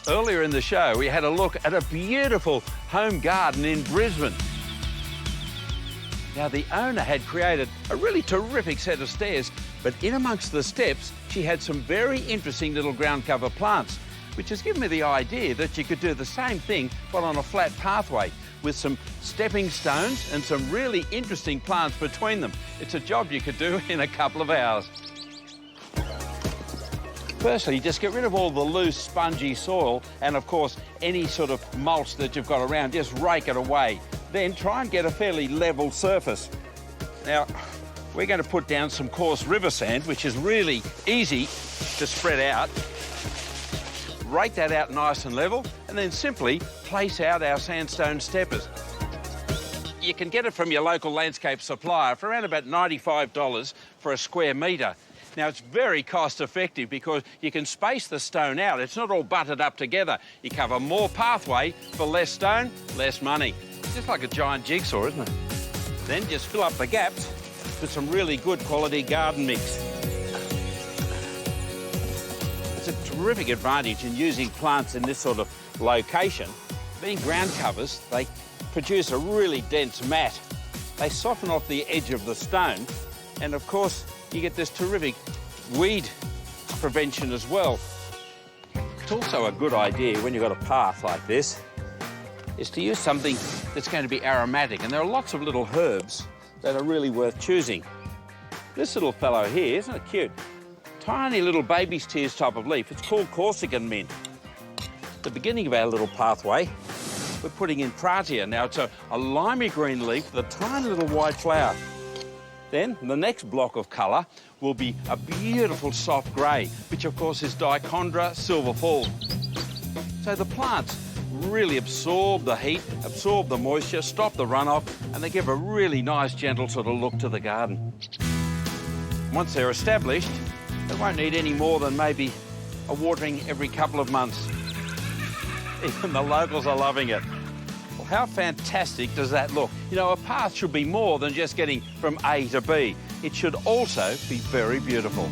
Earlier in the show, we had a look at a beautiful home garden in Brisbane. Now, the owner had created a really terrific set of stairs, but in amongst the steps, she had some very interesting little ground cover plants, which has given me the idea that you could do the same thing, but on a flat pathway, with some stepping stones and some really interesting plants between them. It's a job you could do in a couple of hours. Firstly, just get rid of all the loose, spongy soil and, of course, any sort of mulch that you've got around. Just rake it away. Then try and get a fairly level surface. Now, we're going to put down some coarse river sand, which is really easy to spread out. Rake that out nice and level, and then simply place out our sandstone steppers. You can get it from your local landscape supplier for around about $95 for a square metre. Now, it's very cost-effective because you can space the stone out. It's not all butted up together. You cover more pathway for less stone, less money. Just like a giant jigsaw, isn't it? Then just fill up the gaps with some really good quality garden mix. It's a terrific advantage in using plants in this sort of location. Being ground covers, they produce a really dense mat. They soften off the edge of the stone, and of course, you get this terrific weed prevention as well. It's also a good idea when you've got a path like this, is to use something that's going to be aromatic, and there are lots of little herbs that are really worth choosing. This little fellow here, isn't it cute? Tiny little baby's tears type of leaf. It's called Corsican mint. At the beginning of our little pathway, we're putting in Pratia. Now, it's a limey green leaf with a tiny little white flower. Then the next block of colour will be a beautiful soft grey, which of course is Dichondra silverfall. So the plants really absorb the heat, absorb the moisture, stop the runoff, and they give a really nice gentle sort of look to the garden. Once they're established, they won't need any more than maybe a watering every couple of months. Even the locals are loving it. Well, how fantastic does that look? You know, a path should be more than just getting from A to B. It should also be very beautiful.